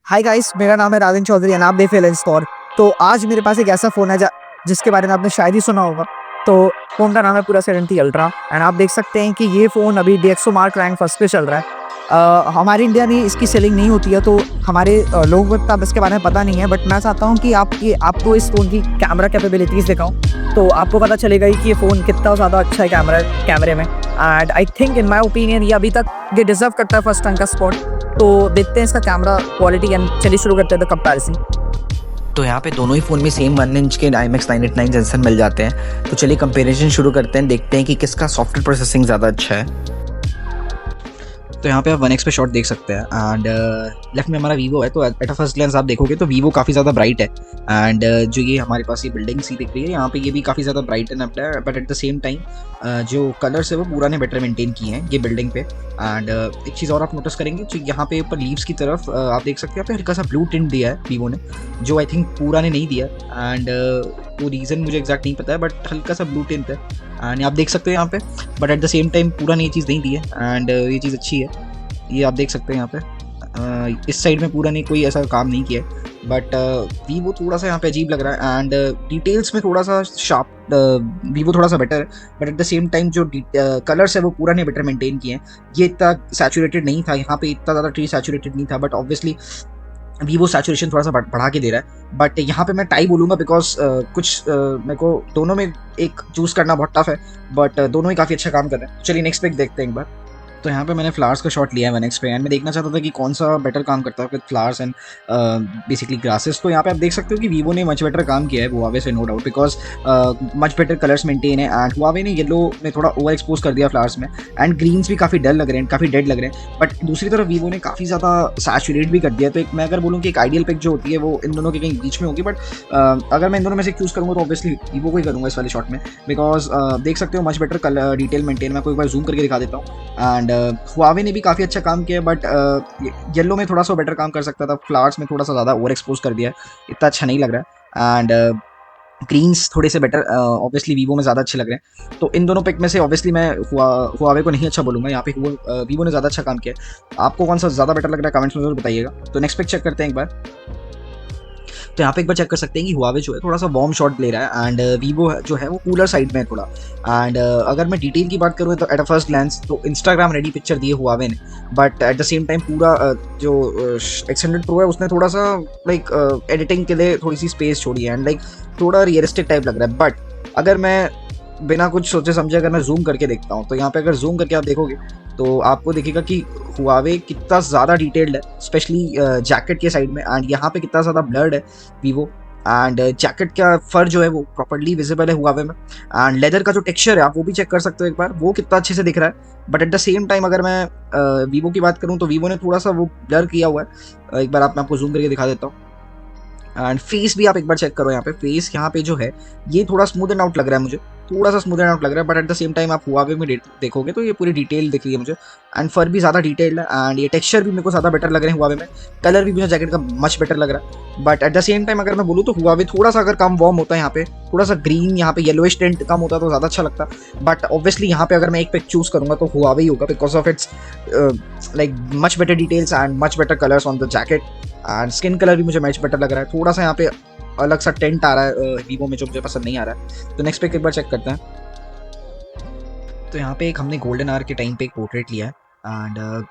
Hi guys, मेरा नाम है राजन चौधरी एंड आप देख रहे हैं लेंस स्टोर। तो आज मेरे पास एक ऐसा फ़ोन है जिसके बारे में आपने शायद ही सुना होगा। तो फ़ोन का नाम है पूरा सेरेनिटी अल्ट्रा एंड आप देख सकते हैं कि ये फ़ोन अभी डीएक्सओ मार्क रैंक फर्स्ट पे चल रहा है। हमारे इंडिया में इसकी सेलिंग नहीं होती है, तो हमारे लोगों को इतना अब इसके बारे में पता नहीं है। बट मैं चाहता हूँ कि आपको इस फ़ोन की कैमरा कैपेबिलिटीज़ दिखाऊँ, तो आपको पता चलेगा ही कि ये फ़ोन कितना ज़्यादा अच्छा है कैमरे में। And I think in my opinion ये अभी तक ये डिज़र्व करता है फर्स्ट रैंक का स्पॉट। तो देखते हैं इसका कैमरा क्वालिटी एंड चलिए शुरू करते हैं द कंपैरिजन। तो यहाँ पे दोनों ही फ़ोन में सेम 1 इंच के IMX 989 सेंसर मिल जाते हैं। तो चलिए कंपैरिजन शुरू करते हैं, देखते हैं कि किसका सॉफ्टवेयर प्रोसेसिंग ज़्यादा अच्छा है। तो यहाँ पे आप 1x पे शॉट देख सकते हैं एंड लेफ्ट में हमारा वीवो है। तो एट अ फर्स्ट ग्लैंस आप देखोगे तो वीवो काफ़ी ज़्यादा ब्राइट है एंड जो ये हमारे पास ये बिल्डिंग सी दिख रही है यहाँ पे ये भी काफ़ी ज़्यादा ब्राइट एंड अप है। But at the same time जो कलर्स है वो पूरा ने बेटर मेंटेन किए हैं ये बिल्डिंग पे। एंड एक चीज़ और आप नोटिस करेंगे जो यहाँ पे ऊपर लीव्स की तरफ आप देख सकते हैं यहाँ पे हल्का सा ब्लू टिंट दिया है वीवो ने, जो आई थिंक पूरा ने नहीं दिया। एंड वो रीज़न मुझे एग्जैक्ट नहीं पता है बट हल्का सा ब्लू टिंट है एंड आप देख सकते हो यहाँ पे। But at the same time पूरा ने ये चीज़ नहीं दी है एंड ये चीज़ अच्छी है। ये आप देख सकते हैं यहाँ पे इस साइड में पूरा नहीं कोई ऐसा काम नहीं किया है। बट वीवो थोड़ा सा यहाँ पे अजीब लग रहा है एंड डिटेल्स में थोड़ा सा शार्प वीवो थोड़ा सा बेटर है। But at the same time जो कलर्स है वो पूरा ने बेटर मेंटेन किए हैं। ये इतना सैचुरेटेड नहीं था, यहाँ पे इतना ज़्यादा ट्री सैचुरेटेड नहीं था। बट ऑब्वियसली वीवो सैचुरेशन थोड़ा सा बढ़ा के दे रहा है। बट यहाँ पे मैं टाई बोलूँगा बिकॉज कुछ मेरे को दोनों में एक चूज़ करना बहुत टफ है। बट दोनों ही काफ़ी अच्छा काम कर रहे हैं। चलिए नेक्स्ट पिक देखते हैं एक बार। तो यहाँ पे मैंने फ्लावर्स का शॉट लिया है 1x पे एंड मैं देखना चाहता था कि कौन सा बेटर काम करता है with flowers and basically grasses. तो यहाँ पे आप देख सकते हो कि वीवो ने मच बेटर काम किया है हुआवे से, no doubt, because much better colours maintain है एंड हुआवे ने येलो में थोड़ा ओवर एक्सपोज कर दिया फ्लावर्स में एंड ग्रीन्स भी काफ़ी डल लग रहे हैं, काफ़ी डेड लग रहे हैं। बट दूसरी तरफ वीवो ने काफ़ी ज़्यादा सैचुरेट भी कर दिया। तो एक मैं अगर बोलूँ कि एक आइडियल पिक जो होती है वो इन दोनों के कहीं बीच में होगी। बट अगर मैं इन दोनों में से चूज़ करूँगा तो ऑब्वियसली वीवो को ही करूँगा इस वाले शॉट में, बिकॉज देख सकते हो much better colour detail maintain. मैं कोई बार जूम करके दिखा देता हूँ एंड हुआवे ने भी काफ़ी अच्छा काम किया। बट येलो में थोड़ा सा बेटर काम कर सकता था, फ्लावर्स में थोड़ा सा ज़्यादा ओवर एक्सपोज कर दिया, इतना अच्छा नहीं लग रहा है। एंड ग्रीन्स थोड़े से बेटर ऑब्वियसली वीवो में ज़्यादा अच्छे लग रहे हैं। तो इन दोनों पिक में से ऑब्वियसली मैं हुआवे को नहीं अच्छा बोलूँगा, यहाँ पे वीवो ने ज़्यादा अच्छा काम किया। आपको कौन सा ज़्यादा बेटर लग रहा है कमेंट्स में जरूर बताइएगा। तो नेक्स्ट पिक चेक करते हैं एक बार। तो यहाँ पे एक बार चेक कर सकते हैं कि हुआवे जो है थोड़ा सा वार्म शॉट ले रहा है एंड वीवो जो है वो कूलर साइड में है थोड़ा। एंड अगर मैं डिटेल की बात करूँ तो एट अ फर्स्ट ग्लैंस तो इंस्टाग्राम रेडी पिक्चर दी है हुआवे ने। But at the same time पूरा जो X100 Pro है उसने थोड़ा सा लाइक एडिटिंग के लिए थोड़ी सी स्पेस छोड़ी है एंड लाइक थोड़ा रियलिस्टिक टाइप लग रहा है। बट अगर मैं बिना कुछ सोचे समझे अगर मैं जूम करके देखता हूँ तो यहाँ पे अगर जूम करके आप देखोगे तो आपको दिखेगा कि हुआवे कितना ज़्यादा डिटेल्ड है, स्पेशली जैकेट के साइड में। एंड यहाँ पे कितना ज़्यादा ब्लर्ड है वीवो एंड जैकेट का फर जो है वो प्रॉपर्ली विजिबल है हुआवे में। एंड लेदर का जो टेक्सचर है आप वो भी चेक कर सकते हो एक बार, वो कितना अच्छे से दिख रहा है। But at the same time अगर मैं वीवो की बात करूँ तो वीवो ने थोड़ा सा वो ब्लर किया हुआ है। एक बार मैं आपको जूम करके दिखा देता हूँ एंड फेस भी आप एक बार चेक करो। यहाँ पे फेस यहाँ पे जो है ये थोड़ा स्मूथ एंड आउट लग रहा है मुझे, थोड़ा सा स्मूथ एंड आउट लग रहा है। But at the same time आप हुआवे में देखोगे तो ये पूरी डिटेल दिख रही है मुझे एंड फर भी ज़्यादा डिटेल्ड है एंड ये टेक्सचर भी मेरे को ज़्यादा बेटर लग रहे हैं हुआवे में। कलर भी मुझे जैकेट का मच बेटर लग रहा है। But at the same time अगर मैं बोलूँ तो हुआवे थोड़ा सा अगर कम वार्म होता है, यहाँ पे थोड़ा सा ग्रीन, यहाँ पे येलोइश टिंट कम होता तो ज़्यादा अच्छा लगता। बट ऑब्वियसली यहाँ पे अगर मैं एक पिक चूज़ करूँगा तो हुआवे ही होगा because of its like much better details and much better colours on the jacket and skin colour भी मुझे मच बेटर लग रहा है। थोड़ा सा यहाँ पे अलग सा टेंट आ रहा है वीवो में जो मुझे पसंद नहीं आ रहा है। तो नेक्स्ट पिक एक बार चेक करते हैं। तो यहाँ पे एक हमने गोल्डन आवर के टाइम पे एक पोर्ट्रेट लिया है एंड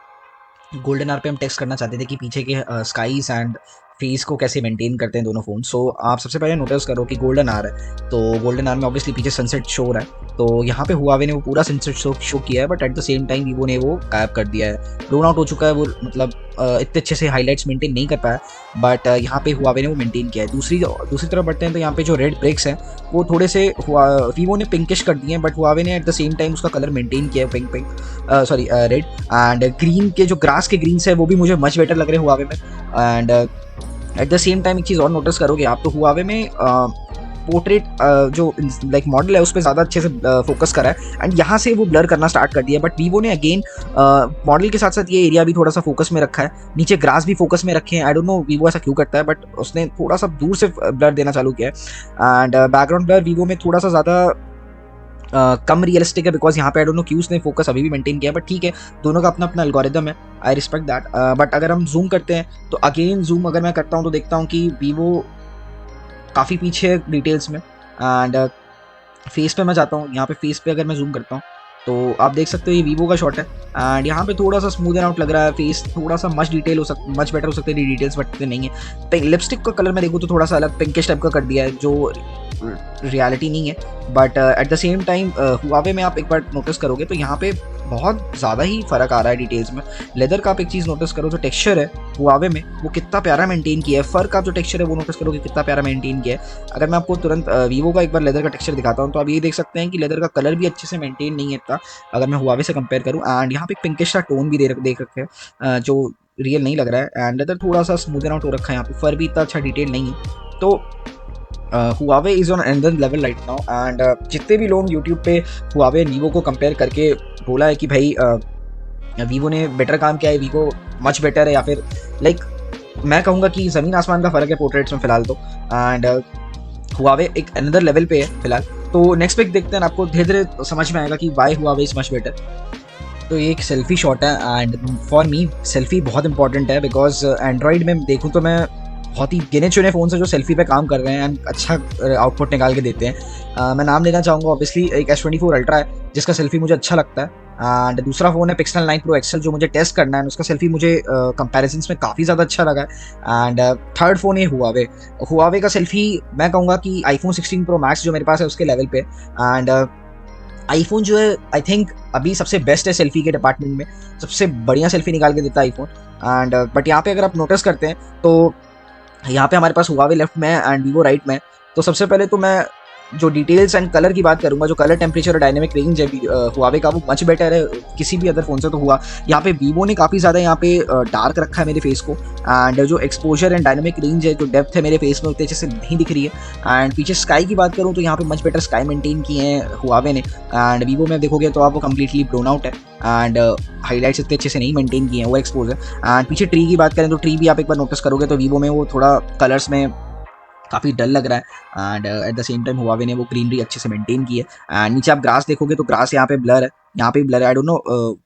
गोल्डन आवर पे हम टेस्ट करना चाहते थे कि पीछे के स्काईज एंड फेस को कैसे मेंटेन करते हैं दोनों फ़ोन। सो आप सबसे पहले नोटिस करो कि गोल्डन आवर है तो गोल्डन आवर में ऑब्वियसली पीछे सनसेट शो हो रहा है। तो यहाँ पे हुआवे ने वो पूरा सनसेट शो किया है। But at the same time Vivo ने वो गायब कर दिया है, ड्रोन आउट हो चुका है वो, मतलब इतने अच्छे से हाईलाइट्स मेंटेन नहीं कर पाया। बट यहाँ पे हुआवे ने वो मेंटेन किया है। दूसरी तरफ बढ़ते हैं तो यहाँ पे जो रेड ब्रेक्स हैं वो थोड़े से वीवो ने पिंकिश कर दिए हैं बट हुआवे ने एट द सेम टाइम उसका कलर मेंटेन किया है, पिंक रेड। एंड ग्रीन के जो ग्रास के ग्रीन्स है वो भी मुझे मच बेटर लग रहे हैं हुआवे में। And eight the same time एक चीज़ और नोटिस करोगे आप तो हुआवे में पोर्ट्रेट जो लाइक मॉडल है उस पर ज़्यादा अच्छे से फोकस करा है एंड यहाँ से वो ब्लर करना स्टार्ट कर दिया। बट वीवो ने अगेन मॉडल के साथ साथ ये एरिया भी थोड़ा सा फोकस में रखा है, नीचे ग्रास भी फोकस में रखे हैं। आई डोंट नो वीवो ऐसा क्यों करता है बट उसने थोड़ा सा दूर से ब्लर देना चालू किया है। एंड बैकग्राउंड ब्लर वीवो में थोड़ा सा ज़्यादा कम रियलिस्टिक है, बिकॉज यहाँ पे आई डोंट नो क्यों उसने फोकस अभी भी मेंटेन किया, बट ठीक है, दोनों का अपना अपना एल्गोरिदम है, आई रिस्पेक्ट दैट। बट अगर हम जूम करते हैं तो अगेन जूम अगर मैं करता हूँ तो देखता हूँ कि वीवो काफ़ी पीछे है डिटेल्स में। एंड फेस पे मैं जाता हूँ, यहाँ पे फेस पे अगर मैं जूम करता हूँ तो आप देख सकते हो ये वीवो का शॉट है। एंड यहाँ पे थोड़ा सा स्मूदन आउट लग रहा है, फेस थोड़ा सा मच डिटेल हो मच बेटर हो सकते हैं, डिटेल्स बट नहीं है। लिपस्टिक का कलर मैं देखूँ तो थोड़ा सा अलग पिंकिश टाइप का कर दिया है, जो रियलिटी नहीं है। But at the same time Huawei में आप एक बार नोटिस करोगे तो यहाँ पे बहुत ज़्यादा ही फ़र्क आ रहा है डिटेल्स में। लेदर का आप एक चीज़ नोटिस करो, जो टेक्सचर है हुआवे में वो कितना प्यारा मेंटेन किया है। फर का जो टेक्सचर है वो नोटिस करोगे कितना प्यारा मेंटेन किया है। अगर मैं आपको तुरंत वीवो का एक बार लेदर का टेक्सचर दिखाता हूँ तो आप ये देख सकते हैं कि लेदर का कलर भी अच्छे से मेंटेन नहीं है इतना, अगर मैं हुआवे से कंपेयर करूँ। एंड यहाँ पे एक पिंकिश सा टोन भी देख रखे हैं जो रियल नहीं लग रहा है। एंड लेदर थोड़ा सा स्मूदन आउट हो रखा है, यहाँ पे फर भी इतना अच्छा डिटेल नहीं है। तो Huawei is on another level right now. And जितने भी लोग यूट्यूब पे हुआवे वीवो को कंपेयर करके बोला है कि भाई वीवो ने बेटर काम किया है, वीवो मच बेटर है, या फिर लाइक मैं कहूँगा कि ज़मीन आसमान का फ़र्क है पोर्ट्रेट्स में फ़िलहाल तो। एंड हुआवे एक अनदर लेवल पे है फ़िलहाल। तो नेक्स्ट पिक देखते हैं, आपको धीरे धीरे समझ में आएगा कि why Huawei is much better. तो ये एक सेल्फी शॉट है एंड फॉर मी सेल्फी बहुत इंपॉर्टेंट है, बिकॉज एंड्रॉइड में देखूँ तो मैं बहुत ही गिने चुने फ़ोन से जो सेल्फी पे काम कर रहे हैं एंड अच्छा आउटपुट निकाल के देते हैं। मैं नाम लेना चाहूँगा ऑब्वियसली, एक S24 अल्ट्रा है जिसका सेल्फी मुझे अच्छा लगता है। एंड दूसरा फ़ोन है पिक्सल 9 प्रो एक्सल जो मुझे टेस्ट करना है, उसका सेल्फी मुझे कंपैरिजन्स में काफ़ी ज़्यादा अच्छा लगा है। एंड थर्ड फ़ोन है हुआवे का सेल्फी मैं कहूँगा कि आईफोन 16 प्रो मैक्स जो मेरे पास है उसके लेवल पे। एंड आईफोन जो है आई थिंक अभी सबसे बेस्ट है सेल्फी के डिपार्टमेंट में, सबसे बढ़िया सेल्फी निकाल के देता है आईफोन। एंड बट यहाँ पे अगर आप नोटिस करते हैं तो यहाँ पे हमारे पास हुआवे लेफ्ट में है एंड वीवो राइट में। तो सबसे पहले तो मैं जो डिटेल्स एंड कलर की बात करूँगा, जो कलर टेम्परेचर और डायनेमिक रेंज है हुआवे का वो मच बेटर है किसी भी अदर फ़ोन से। तो हुआ यहाँ पे वीवो ने काफ़ी ज़्यादा यहाँ पे डार्क रखा है मेरे फेस को। एंड जो एक्सपोजर एंड डायनेमिक रेंज है, जो डेप्थ है मेरे फेस में उतने अच्छे से नहीं दिख रही है। एंड पीछे स्काई की बात करूँ तो यहाँ पे मच बेटर स्काई मेंटेन किए हैं हुआवे ने। एंड वीवो में देखोगे तो आप वो कम्प्लीटली ब्लोन आउट है एंड हाईलाइट्स इतने अच्छे से नहीं मेंटेन किए हैं, वो एक्सपोज है। एंड पीछे ट्री की बात करें तो ट्री भी आप एक बार नोटिस करोगे तो वीवो में वो थोड़ा कलर्स में काफ़ी डल लग रहा है। And eight the same time Huawei ने वो ग्रीनरी अच्छे से मेंटेन की है। एंड नीचे आप ग्रास देखोगे तो ग्रास यहाँ पे ब्लर है, यहाँ पे ब्लर है, आई डोंट नो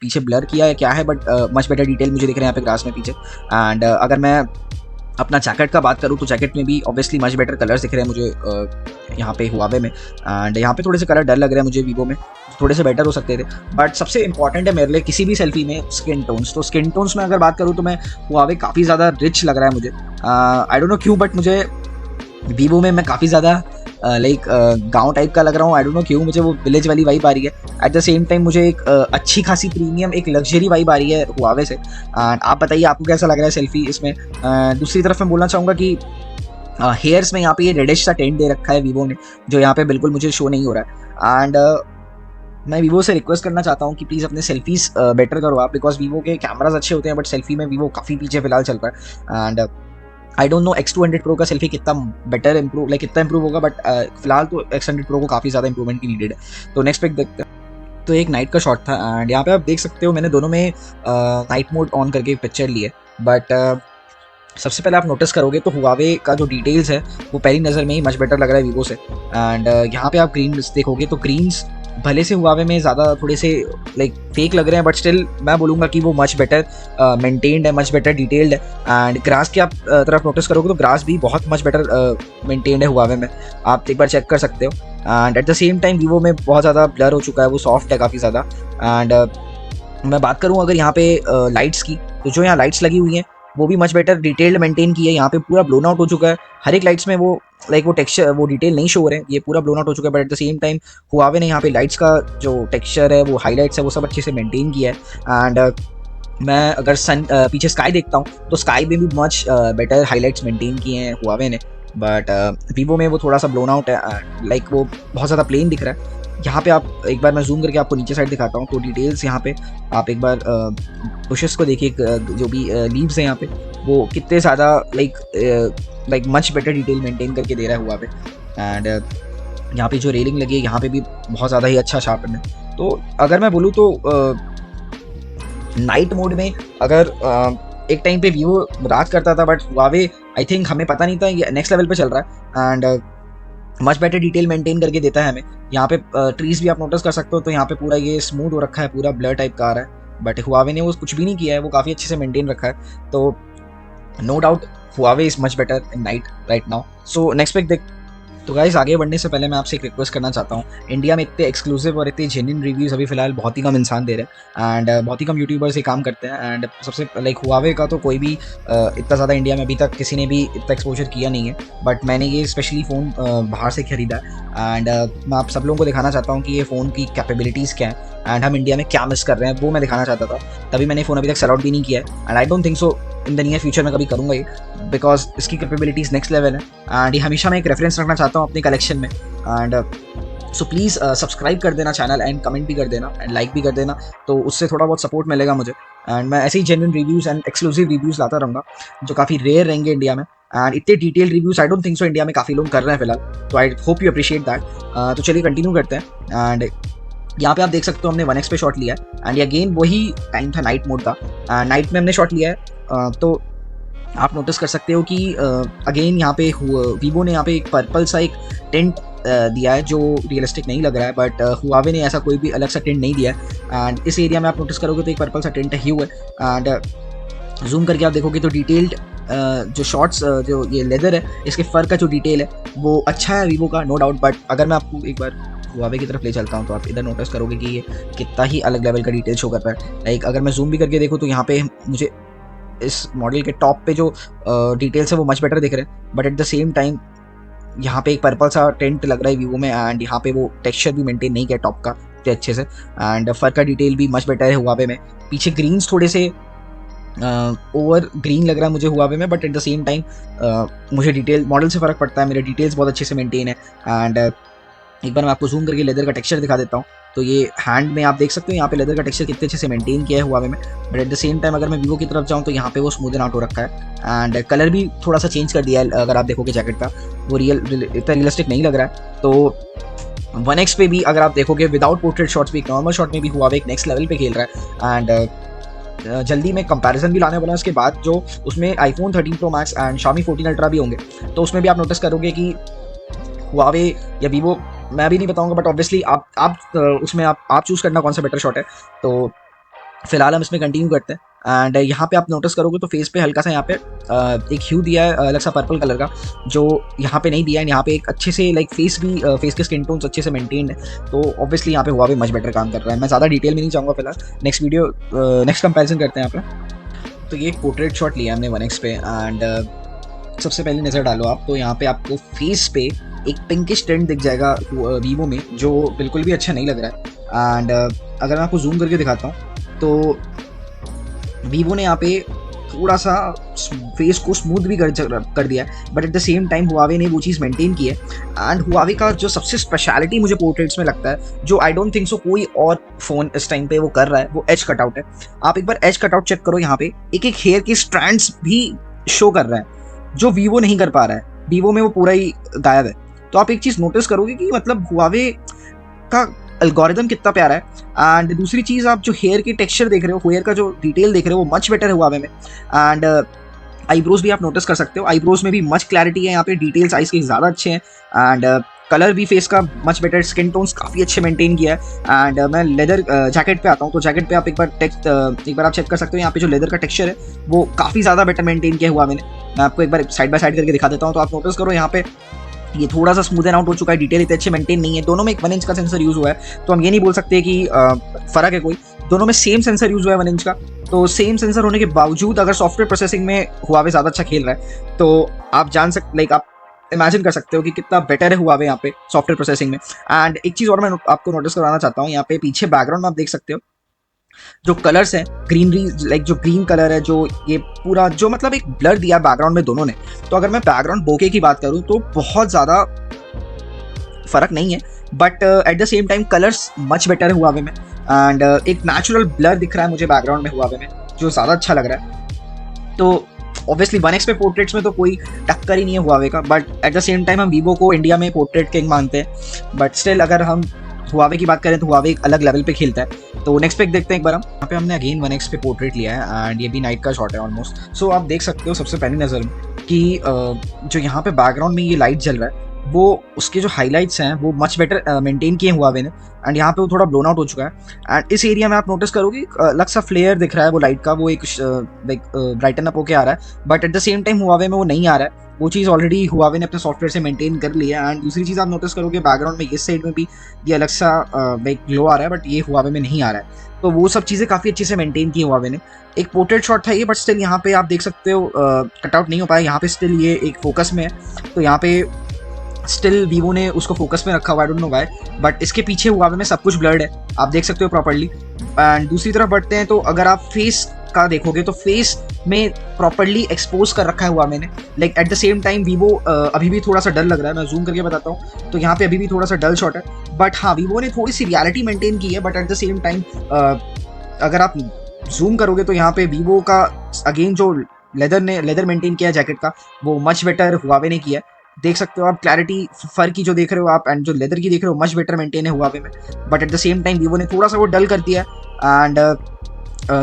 पीछे ब्लर किया है क्या है, बट मच बेटर डिटेल मुझे दिख रहे हैं यहाँ पे ग्रास में पीछे। एंड अगर मैं अपना जैकेट का बात करूँ तो जैकेट में भी ऑब्वियसली मच बेटर कलर्स दिख रहे हैं मुझे यहाँ पे हुआवे में। एंड यहाँ पे थोड़े से कलर डर लग रहे हैं मुझे वीवो में, थोड़े से बेटर हो सकते थे। बट सबसे इंपॉर्टेंट है मेरे लिए किसी भी सेल्फी में स्किन टोन्स। तो स्किन टोन्स में अगर बात करूँ तो मैं हुआवे काफ़ी ज़्यादा रिच लग रहा है मुझे, आई डोंट नो क्यों, बट मुझे वीवो में मैं काफ़ी ज़्यादा लाइक गांव टाइप का लग रहा हूँ, आई डोंट नो क्यों, मुझे वो विलेज वाली वाइब आ रही है। एट द सेम टाइम मुझे एक अच्छी खासी प्रीमियम एक लग्जरी वाइब आ रही है हुआवे से। एंड आप बताइए आपको कैसा लग रहा है सेल्फी इसमें। दूसरी तरफ मैं बोलना चाहूँगा कि हेयर्स में यहाँ पे ये रेडिश सा टेंट दे रखा है वीवो ने, जो यहाँ पे बिल्कुल मुझे शो नहीं हो रहा है। एंड मैं वीवो से रिक्वेस्ट करना चाहता हूँ कि प्लीज़ अपने सेल्फीज़ बेटर करो आप, बिकॉज वीवो के कैमराज अच्छे होते हैं बट सेल्फी में वीवो काफ़ी पीछे फिलहाल चल रहा है। And I don't know X200 pro का सेल्फी कितना बेटर इंप्रूव लाइक कितना इंप्रूव होगा, बट फिलहाल तो X100 प्रो को काफ़ी ज़्यादा इंप्रूवमेंट की नीडेड है। तो नेक्स्ट पिक देखते हैं। तो एक नाइट का शॉट था एंड यहाँ पे आप देख सकते हो मैंने दोनों में नाइट मोड ऑन करके पिक्चर ली है। बट सबसे पहले आप नोटिस करोगे तो हुआवे का जो डिटेल्स है वो पहली नज़र में ही मच बेटर लग रहा है वीवो से। एंड यहाँ पे आप ग्रीन्स देखोगे तो ग्रीन्स भले से हुआवे में ज़्यादा थोड़े से लाइक फेक लग रहे हैं, बट स्टिल मैं बोलूँगा कि वो मच बेटर मेंटेन्ड है, मच बेटर डिटेल्ड है। एंड ग्रास की आप तरफ नोटिस करोगे तो ग्रास भी बहुत मच बेटर मेंटेन्ड है हुआवे में, आप एक बार चेक कर सकते हो। And eight the same time Vivo में बहुत ज़्यादा ब्लर हो चुका है, वो सॉफ्ट है काफ़ी ज़्यादा। एंड मैं बात करूँ अगर यहाँ पे लाइट्स की, तो जो यहाँ लाइट्स लगी हुई हैं वो भी मच बेटर डिटेल्ड मेंटेन की है। यहाँ पे पूरा ब्लोन आउट हो चुका है, हर एक लाइट्स में वो लाइक वो टेक्सचर वो डिटेल नहीं शो हो रहे हैं, ये पूरा ब्लोन आउट हो चुका है। But at the same time Huawei ने यहाँ पे लाइट्स का जो टेक्सचर है वो हाईलाइट्स है वो सब अच्छे से मेंटेन किया है। एंड मैं अगर सन पीछे स्काई देखता हूँ तो स्काई में भी मच बेटर हाईलाइट्स मेंटेन किए हैं हुआवे ने। बट वीवो में वो थोड़ा सा ब्लोन आउट है, लाइक वो बहुत ज़्यादा प्लेन दिख रहा है। यहाँ पे आप एक बार मैं जूम करके आपको नीचे साइड दिखाता हूँ तो डिटेल्स यहाँ पे आप एक बार बुशेस को देखिए, जो भी लीव्स हैं यहाँ पे वो कितने ज़्यादा like much better detail maintain करके दे रहा है हुआ पे। एंड यहाँ पे जो रेलिंग लगी है यहाँ पे भी बहुत ज़्यादा ही अच्छा शार्पन है। तो अगर मैं बोलूँ तो नाइट मोड में अगर एक टाइम पे वीवो राज करता था, बट हुआवे आई थिंक हमें पता नहीं था ये नेक्स्ट लेवल पे चल रहा है। And much better detail maintain करके देता है हमें। यहाँ पे ट्रीज भी आप नोटिस कर सकते हो, तो यहाँ पे पूरा ये स्मूथ हो रखा है, पूरा ब्लर टाइप का आ रहा है, बट हुआवे ने वो कुछ भी नहीं किया है, वो काफ़ी अच्छे से मेंटेन रखा है। तो no doubt Huawei is much better in night right now. So next pic देख। तो गाइस आगे बढ़ने से पहले मैं आपसे एक रिक्वेस्ट करना चाहता हूँ, इंडिया में इतने एक्सक्लूसिव और इतने जेन्युइन रिव्यूज़ अभी फिलहाल बहुत ही कम इंसान दे रहे हैं, एंड बहुत ही कम यूट्यूबर्स ये काम करते हैं। एंड सबसे लाइक हुआवे का तो कोई भी इतना ज़्यादा इंडिया में अभी तक किसी ने भी इतना एक्सपोजर किया नहीं है, बट मैंने ये स्पेशली फ़ोन बाहर से खरीदा है, एंड मैं आप सब लोगों को दिखाना चाहता हूँ कि ये फ़ोन की कैपेबिलिटीज़ क्या है एंड हम इंडिया में क्या मिस कर रहे हैं, वो मैं दिखाना चाहता था। तभी मैंने फ़ोन अभी तक सेल आउट भी नहीं किया है, and I don't think so in the near future में कभी करूँगा ये, बिकॉज इसकी कैपेबिलिटीज़ नेक्स्ट लेवल है, एंड ये हमेशा मैं एक रेफरेंस रखना चाहता हूँ अपने कलेक्शन में। एंड सो प्लीज़ सब्सक्राइब कर देना चैनल, एंड कमेंट भी कर देना, एंड लाइक भी कर देना, तो उससे थोड़ा बहुत सपोर्ट मिलेगा मुझे। एंड मैं ऐसे ही genuine reviews and exclusive reviews लाता रहूँगा जो काफ़ी रेयर रहेंगे इंडिया में, एंड इतने detail reviews I don't think so India में काफ़ी लोग कर रहे हैं फिलहाल, तो I hope you appreciate that. तो चलिए कंटिन्यू करते हैं। एंड यहाँ पे आप देख सकते हो हमने 1x पे शॉट लिया है, एंड अगेन वही टाइम था, नाइट मोड था, नाइट में हमने शॉट लिया है। तो आप नोटिस कर सकते हो कि अगेन यहाँ पे वीवो ने यहाँ पे एक पर्पल सा एक टेंट दिया है जो रियलिस्टिक नहीं लग रहा है, बट हुआवे ने ऐसा कोई भी अलग सा टेंट नहीं दिया है। एंड इस एरिया में आप नोटिस करोगे तो एक पर्पल सा टेंट ह्यू है, एंड जूम करके आप देखोगे तो डिटेल्ड जो शॉट्स जो ये लेदर है इसके फर का जो डिटेल है वो अच्छा है वीवो का, नो डाउट। बट अगर मैं आपको एक बार हुआवे की तरफ ले चलता हूँ तो आप इधर नोटिस करोगे कि ये कितना ही अलग लेवल का डिटेल शो कर रहा है। लाइक अगर मैं जूम भी करके देखूँ तो यहाँ पे मुझे इस मॉडल के टॉप पे जो डिटेल्स है वो मच बेटर दिख रहे हैं, but at the same time यहाँ पे एक पर्पल सा टेंट लग रहा है वीवो में, एंड यहाँ पे वो टेक्सचर भी मेंटेन नहीं किया टॉप का इतने अच्छे से, एंड फर का डिटेल भी मच बेटर है हुआवे में। पीछे ग्रीन्स थोड़े से ओवर ग्रीन लग रहा है मुझे हुआवे में, but at the same time मुझे डिटेल मॉडल से फ़र्क पड़ता है, मेरे डिटेल्स बहुत अच्छे से मेंटेन है। एंड एक बार मैं आपको जूम करके लेदर का टेक्सचर दिखा देता हूँ, तो ये हैंड में आप देख सकते हो यहाँ पे लेदर का टेक्सचर कितने अच्छे से मेंटेन किया है हुआवे में, but at the same time अगर मैं वीवो की तरफ जाऊँ तो यहाँ पे वो स्मूदन आउट हो रखा है, एंड कलर भी थोड़ा सा चेंज कर दिया है। अगर आप देखोगे जैकेट का वो इतना रियलिस्टिक नहीं लग रहा है। तो 1x पे भी अगर आप देखोगे विदाउट पोर्ट्रेट शॉट्स भी एक नॉर्मल शॉट में भी हुआवे एक नेक्स्ट लेवल पे खेल रहा है। एंड जल्दी मैं कंपैरिजन भी लाने वाला हूँ उसके बाद, जो उसमें iPhone 13 pro max and Xiaomi 14 ultra भी होंगे, तो उसमें भी आप नोटिस करोगे कि हुआवे या वीवो मैं भी नहीं बताऊंगा, बट ऑब्वियसली आप उसमें आप चूज़ करना कौन सा बेटर शॉट है। तो फिलहाल हम इसमें कंटिन्यू करते हैं। एंड यहाँ पे आप नोटिस करोगे तो फेस पे हल्का सा यहाँ पे एक ह्यू दिया है अलग सा पर्पल कलर का, जो यहाँ पे नहीं दिया है। यहाँ पे एक अच्छे से लाइक फेस के स्किन टोन्स अच्छे से मेंटेन्ड है, तो ऑब्वियसली यहाँ पे हुआवे मच बेटर काम कर रहा है। मैं ज़्यादा डिटेल में नहीं जाऊँगा फिलहाल, नेक्स्ट कंपेरिजन करते हैं यहाँ पे। तो ये एक पोर्ट्रेट शॉट लिया हमने 1x पे, एंड सबसे पहले नज़र डालो आप तो यहाँ पे आपको फेस पे एक पिंकिश टेंट दिख जाएगा वीवो में, जो बिल्कुल भी अच्छा नहीं लग रहा है। एंड अगर मैं आपको जूम करके दिखाता हूँ तो वीवो ने यहाँ पे थोड़ा सा फेस को स्मूथ भी कर दिया है, but at the same time Huawei ने वो चीज़ मेंटेन की है। एंड हुआवे का जो सबसे स्पेशलिटी मुझे पोर्ट्रेट्स में लगता है, जो आई डोंट थिंक सो कोई और फ़ोन इस टाइम पे वो कर रहा है, वो एज कटआउट है। आप एक बार एज कटआउट चेक करो, यहाँ पे एक एक हेयर के स्ट्रैंड्स भी शो कर रहा है, जो वीवो नहीं कर पा रहा है। वीवो में वो पूरा ही गायब है। तो आप एक चीज़ नोटिस करोगे कि मतलब हुआवे का एल्गोरिदम कितना प्यारा है। एंड दूसरी चीज़, आप जो हेयर की टेक्सचर देख रहे हो, हेयर का जो डिटेल देख रहे हो, वो मच बेटर है हुआवे में। एंड आईब्रोज भी आप नोटिस कर सकते हो, आईब्रोज में भी मच क्लैरिटी है, यहाँ पे डिटेल्स आइज के ज़्यादा अच्छे हैं। एंड कलर भी फेस का मच बेटर, स्किन टोन्स काफ़ी अच्छे मेंटेन किया है। एंड मैं लेदर जैकेट पे आता हूँ, तो जैकेट पे आप एक बार आप चेक कर सकते हो, यहाँ पे जो लेदर का टेक्सचर है वो काफ़ी ज़्यादा बेटर मेंटेन किया हुआ मैंने। मैं आपको एक बार साइड बाय साइड करके दिखा देता हूँ, तो आप नोटिस करो यहाँ पे ये थोड़ा सा स्मूदन आउट हो चुका है, डिटेल इतने अच्छे मेंटेन नहीं है। दोनों में एक 1 इंच का सेंसर यूज़ हुआ है, तो हम ये नहीं बोल सकते कि फ़र्क है कोई, दोनों में सेम सेंसर यूज़ हुआ है 1 इंच का। तो सेम सेंसर होने के बावजूद अगर सॉफ्टवेयर प्रोसेसिंग में हुआवे ज़्यादा अच्छा खेल रहा है, तो आप आप इमेजिन कर सकते हो कि कितना बेटर है हुआवे यहाँ पे सॉफ्टवेयर प्रोसेसिंग में। एंड एक चीज़ और मैं आपको नोटिस करवाना चाहता हूँ, यहाँ पे पीछे बैकग्राउंड में आप देख सकते हो जो कलर्स हैं, ग्रीनरी लाइक जो ग्रीन कलर है, जो ये पूरा जो मतलब एक ब्लर दिया बैकग्राउंड में दोनों ने। तो अगर मैं बैकग्राउंड बोके की बात करूँ तो बहुत ज़्यादा फ़र्क नहीं है, but at the same time colours much better है हुआवे में। एंड एक नेचुरल ब्लर दिख रहा है मुझे बैकग्राउंड में हुआवे में, जो ज़्यादा अच्छा लग रहा है। तो ऑब्वियसली 1x पे पोर्ट्रेट्स में तो कोई टक्कर ही नहीं है हुआवे का, but at the same time हम वीवो को इंडिया में पोर्ट्रेट किंग मानते हैं, बट स्टिल अगर हम हुआवे की बात करें तो हुआवे एक अलग लेवल पे खेलता है। तो नेक्स्ट पिक देखते हैं एक बार हम। यहाँ पे हमने अगेन 1x पे पोर्ट्रेट लिया है, एंड ये भी नाइट का शॉट है ऑलमोस्ट। सो आप देख सकते हो सबसे पहली नज़र में कि जो यहाँ पे बैकग्राउंड में ये लाइट जल रहा है, वो उसके जो हाइलाइट्स हैं वो मच बेटर मेंटेन किए हुआवे ने, एंड यहाँ पे वो थोड़ा ब्लोन आउट हो चुका है। एंड इस एरिया में आप नोटिस करोगे अलग सा फ्लेयर दिख रहा है वो लाइट का, वो एक लाइक ब्राइटन अप होके आ रहा है, but at the same time Huawei में वो नहीं आ रहा है। वो चीज़ ऑलरेडी हुआवे ने अपने सॉफ्टवेयर से मेंटेन कर ली है। एंड दूसरी चीज़ आप नोटिस करोगे बैकग्राउंड में इस साइड में भी ये अलग सा लाइक ग्लो आ रहा है, बट ये हुआवे में नहीं आ रहा है। तो वो सब चीज़ें काफ़ी अच्छे से मेंटेन की हुआवे ने। एक पोर्ट्रेट शॉट था ये, बट स्टिल यहाँ पे आप देख सकते हो कटआउट नहीं हो पाया, यहाँ पे स्टिल ये एक फोकस में है, तो यहाँ पे स्टिल वीवो ने उसको फोकस में रखा हुआ, I don't know why, but इसके पीछे हुआवे में सब कुछ ब्लर्ड है, आप देख सकते हो प्रॉपर्ली। एंड दूसरी तरफ बढ़ते हैं तो अगर आप फेस का देखोगे तो फेस में प्रॉपर्ली एक्सपोज कर रखा है हुआवे ने। Like eight the same time Vivo अभी भी थोड़ा सा डल लग रहा है, मैं जूम करके बताता हूँ, तो यहाँ पे अभी भी थोड़ा सा डल शॉट है, बट हाँ वीवो ने थोड़ी सी रियलिटी मेंटेन की है। But at the same time अगर आप जूम करोगे तो यहाँ पे वीवो का अगेन जो लेदर मेंटेन किया है जैकेट का, वो मच बेटर हुआवे ने किया है। देख सकते हो आप क्लैरिटी फर की जो देख रहे हो आप, एंड जो लेदर की देख रहे हो मच बेटर मेंटेन है हुआवे में। But at the same time Vivo ने थोड़ा सा वो डल कर दिया, एंड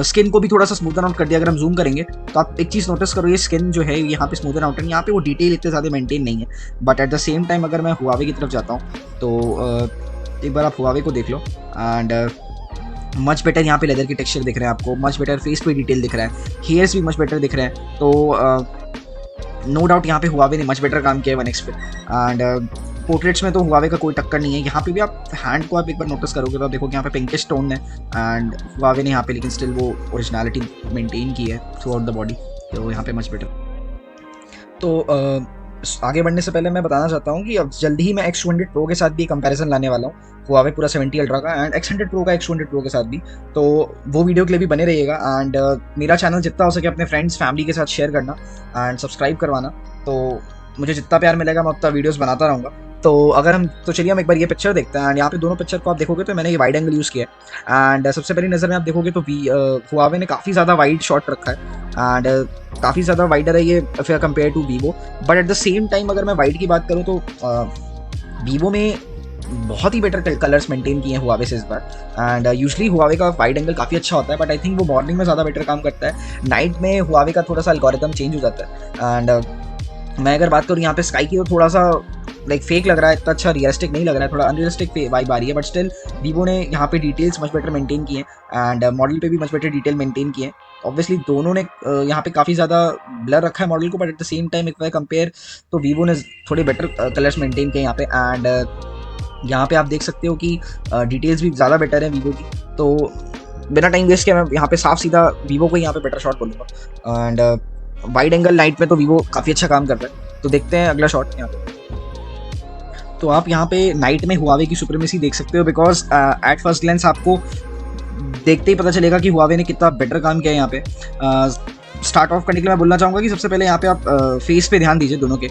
स्किन को भी थोड़ा सा स्मूदन आउट कर दिया। अगर हम जूम करेंगे तो आप एक चीज़ नोटिस करो, ये स्किन जो है यहाँ पे स्मूदन आउट है, यहाँ पे वो डिटेल इतने ज़्यादा मेंटेन नहीं है। But at the same time अगर मैं हुआवे की तरफ जाता हूँ तो एक बार आप हुआवे को देख लो, एंड मच बेटर यहाँ पे लेदर के टेक्सचर दिख रहे हैं आपको, मच बेटर फेस पे डिटेल दिख रहा है, हेयर्स भी मच बेटर दिख रहे हैं। तो नो डाउट यहाँ पे हुआवे ने मच बेटर काम किया है 1x पे। एंड पोर्ट्रेट्स में तो हुआवे का कोई टक्कर नहीं है। यहाँ पे भी आप हैंड को आप एक बार नोटिस करोगे तो आप देखोगे यहाँ पे पिंकिश टोन है, एंड हुआवे ने यहाँ पे लेकिन स्टिल वो ओरिजिनलिटी मेंटेन की है थ्रू आउट द बॉडी, तो यहाँ पे मच बेटर। तो आगे बढ़ने से पहले मैं बताना चाहता हूँ कि अब जल्दी ही मैं X200 Pro के साथ भी कंपैरिजन लाने वाला हूँ, हुआवे पूरा 70 अल्ट्रा का, एंड X100 Pro का X200 Pro के साथ भी। तो वो वीडियो के लिए भी बने रहिएगा, एंड मेरा चैनल जितना हो सके अपने फ्रेंड्स फैमिली के साथ शेयर करना एंड सब्सक्राइब करवाना, तो मुझे जितना प्यार मिलेगा मैं उतना वीडियोस बनाता रहूँगा। तो चलिए हम एक बार ये पिक्चर देखते हैं। एंड यहाँ पे दोनों पिक्चर को आप देखोगे तो मैंने ये वाइड एंगल यूज़ किया है, एंड सबसे पहली नज़र में आप देखोगे तो हुआवे ने काफ़ी ज़्यादा वाइड शॉट रखा है, एंड काफ़ी ज़्यादा वाइडर है ये फिर compare to Vivo. But at the same time अगर मैं वाइड की बात करूँ तो वीवो में बहुत ही बेटर कलर्स मेंटेन किए हैं हुआवे से इस बार। एंड यूजली हुआवे का वाइड एंगल काफ़ी अच्छा होता है, बट आई थिंक वो मॉर्निंग में ज़्यादा बेटर काम करता है, नाइट में हुआवे का थोड़ा सा एल्गोरिथम चेंज हो जाता है। एंड मैं अगर बात करूँ यहाँ पे स्काई की तो थोड़ा सा लाइक फेक लग रहा है, इतना अच्छा रियलिस्टिक नहीं लग रहा है, थोड़ा अनरियलिस्टिक वाइब आ रही है। बट स्टिल वीवो ने यहाँ पे डिटेल्स मच बेटर मेंटेन किए हैं, एंड मॉडल पे भी मच बेटर डिटेल मेंटेन किए हैं। ऑब्वियसली दोनों ने यहाँ पे काफ़ी ज़्यादा ब्लर रखा है मॉडल को, but at the same time एक कंपेयर तो वीवो ने थोड़े बेटर कलर्स मेंटेन किए यहाँ पे। एंड यहाँ पे आप देख सकते हो कि डिटेल्स भी ज़्यादा बेटर है वीवो की। तो बिना टाइम वेस्ट किया मैं यहाँ पे साफ सीधा वीवो को ही यहाँ पे बेटर शॉट बोलूँगा। एंड वाइड एंगल नाइट में तो वीवो काफ़ी अच्छा काम कर रहा है। तो देखते हैं अगला शॉट यहाँ पे। तो आप यहाँ पे नाइट में हुआवे की सुप्रीमेसी देख सकते हो, बिकॉज एट फर्स्ट ग्लेंस आपको देखते ही पता चलेगा कि हुआवे ने कितना बेटर काम किया है यहाँ पे। स्टार्ट ऑफ करने के लिए मैं बोलना चाहूँगा कि सबसे पहले यहाँ पे आप फेस पे ध्यान दीजिए दोनों के।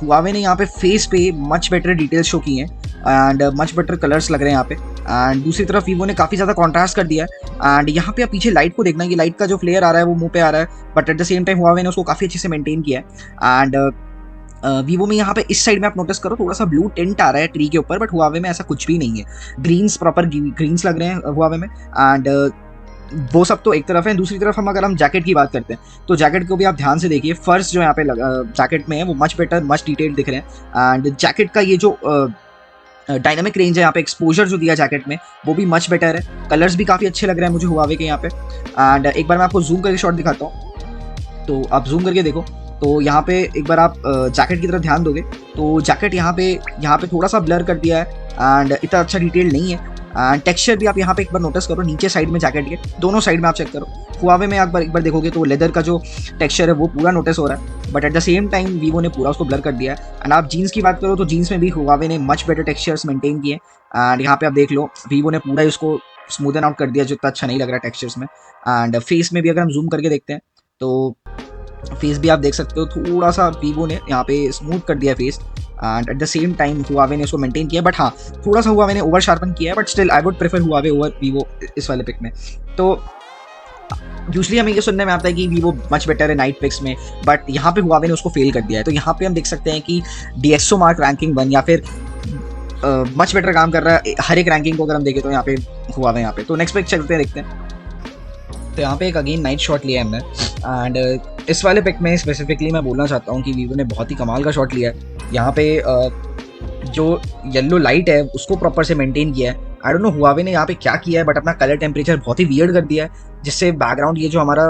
हुआवे ने यहाँ पे फेस पे मच बेटर डिटेल्स शो की हैं, एंड मच बेटर कलर्स लग रहे हैं यहाँ पे। एंड दूसरी तरफ वीवो ने काफ़ी ज़्यादा कॉन्ट्रास्ट कर दिया है। एंड यहाँ पे आप पीछे लाइट को देखना, ये लाइट का जो फ्लेयर आ रहा है वो मुंह पे आ रहा है, but at the same time Huawei ने उसको काफ़ी अच्छे से मेंटेन किया है। एंड वीवो में यहाँ पे इस साइड में आप नोटिस करो थोड़ा सा ब्लू टेंट आ रहा है ट्री के ऊपर, बट हुआवे में ऐसा कुछ भी नहीं है। ग्रीन्स प्रॉपर ग्रीन्स लग रहे हैं हुआवे में, एंड वो सब तो एक तरफ है। दूसरी तरफ अगर हम जैकेट की बात करते हैं तो जैकेट को भी आप ध्यान से देखिए, फर्स्ट जो यहाँ पे जैकेट में है वो मच बेटर मच डिटेल्ड दिख रहे हैं। एंड जैकेट का ये जो डायनामिक रेंज है यहाँ पे, एक्सपोजर जो दिया जैकेट में वो भी मच बेटर है, कलर्स भी काफ़ी अच्छे लग रहे हैं मुझे हुआवे के यहाँ पे। एंड एक बार मैं आपको जूम करके शॉट दिखाता हूँ, तो आप जूम करके देखो तो यहाँ पे एक बार आप जैकेट की तरफ ध्यान दोगे तो जैकेट यहाँ पे थोड़ा सा ब्लर कर दिया है, एंड इतना अच्छा डिटेल नहीं है। एंड टेक्सचर भी आप यहाँ पे एक बार नोटिस करो, नीचे साइड में जैकेट के दोनों साइड में आप चेक करो। हुआवे में एक बार देखोगे तो लेदर का जो टेक्सचर है वो पूरा नोटिस हो रहा है, but at the same time Vivo ने पूरा उसको ब्लर कर दिया है। एंड आप जीन्स की बात करो तो जीन्स में भी हुआवे ने मच बेटर टेक्सचर्स मेंटेन किए, एंड यहाँ पे आप देख लो वीवो ने पूरा उसको स्मूदन आउट कर दिया जो इतना अच्छा नहीं लग रहा है टेक्सचर्स में। एंड फेस में भी अगर हम जूम करके देखते हैं तो फेस भी आप देख सकते हो थोड़ा सा वीवो ने यहाँ पे स्मूथ कर दिया face, and eight the same time Huawei ने उसको मेंटेन किया, बट हाँ थोड़ा सा हुआवे ने ओवर शार्पन किया है, but still I would prefer Huawei over Vivo इस वाले पिक में। तो यूजली हमें ये सुनने में आता है कि वीवो मच बेटर है नाइट पिक्स में, बट यहाँ पे हुआवे ने उसको फेल कर दिया है। तो यहाँ पे हम देख सकते हैं कि DxO मार्क रैंकिंग 1 या फिर मच बेटर काम कर रहा है हर एक रैंकिंग को अगर हम देखें तो यहाँ पे हुआवे यहाँ पे। तो नेक्स्ट पिक चलते हैं, देखते हैं। तो यहाँ पे एक अगेन नाइट शॉट लिया है हमने, एंड इस वाले पिक में स्पेसिफिकली मैं बोलना चाहता हूँ कि वीवो ने बहुत ही कमाल का शॉट लिया है। यहाँ पे जो येलो लाइट है उसको प्रॉपर से मेंटेन किया है। आई डोंट नो हुआवे ने यहाँ पे क्या किया है, बट अपना कलर टेम्परेचर बहुत ही वियर्ड कर दिया है, जिससे बैकग्राउंड ये जो हमारा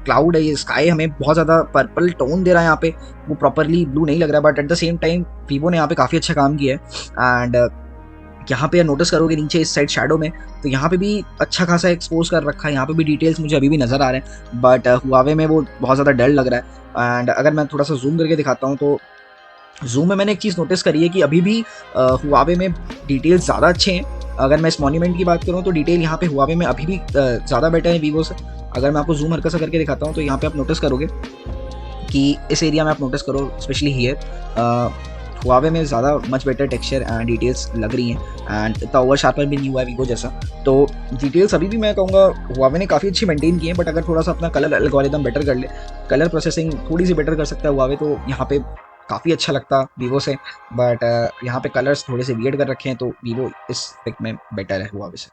क्लाउड है, ये स्काई हमें बहुत ज़्यादा पर्पल टोन दे रहा है यहाँ पे, वो प्रॉपरली ब्लू नहीं लग रहा है। But at the same time Vivo ने यहाँ पे काफ़ी अच्छा काम किया है। एंड यहाँ पे नोटिस करोगे नीचे इस साइड शैडो में, तो यहाँ पे भी अच्छा खासा एक्सपोज कर रखा है, यहाँ पे भी डिटेल्स मुझे अभी भी नज़र आ रहे हैं, बट हुआवे में वो बहुत ज़्यादा डल लग रहा है। एंड अगर मैं थोड़ा सा जूम करके दिखाता हूँ, तो जूम में मैंने एक चीज़ नोटिस करी है कि अभी भी हुआवे में डिटेल्स ज़्यादा अच्छे हैं। अगर मैं इस मॉन्यूमेंट की बात करूँ तो डिटेल यहाँ पे हुआवे में अभी भी ज़्यादा बेटर है वीवो से। अगर मैं आपको जूम हल्का सा करके दिखाता हूँ, तो यहाँ पे आप नोटिस करोगे कि इस एरिया में आप नोटिस करो, स्पेशली हियर हुआवे में ज़्यादा much better texture and details लग रही हैं, एंड इतना ओवर शार्पर भी नहीं हुआ है वीवो जैसा। तो डिटेल्स अभी भी मैं कहूँगा हुआवे ने काफ़ी अच्छी मेंटेन की है, बट अगर थोड़ा सा अपना कलर एल्गोरिदम बेटर कर ले, कलर प्रोसेसिंग थोड़ी सी बेटर कर सकता है हुआवे, तो यहाँ पे काफ़ी अच्छा लगता वीवो से। बट यहाँ पे कलर्स थोड़े से वियर्ड कर रखे हैं, तो वीवो इस पिक में बेटर है हुआवे से।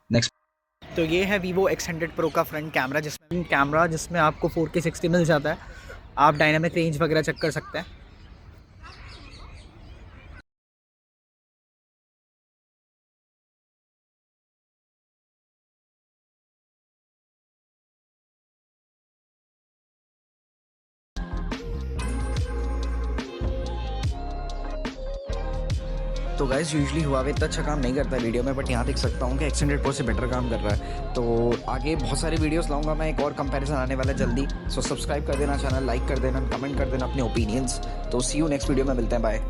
नेक्स्ट, तो ये है Vivo X100 Pro का फ्रंट कैमरा जिसमें आपको 4K 60 मिल जाता है। आप डायनामिक रेंज वगैरह चेक कर सकते हैं। तो गाइस यूजुअली हुआवे इतना अच्छा काम नहीं करता वीडियो में, बट यहाँ देख सकता हूँ कि X100 Pro से बेटर काम कर रहा है। तो आगे बहुत सारे वीडियोस लाऊंगा मैं, एक और कंपैरिजन आने वाला है जल्दी। सो सब्सक्राइब कर देना चैनल, लाइक कर देना, कमेंट कर देना अपने ओपिनियंस। तो सी यू नेक्स्ट वीडियो में, मिलते हैं, बाय।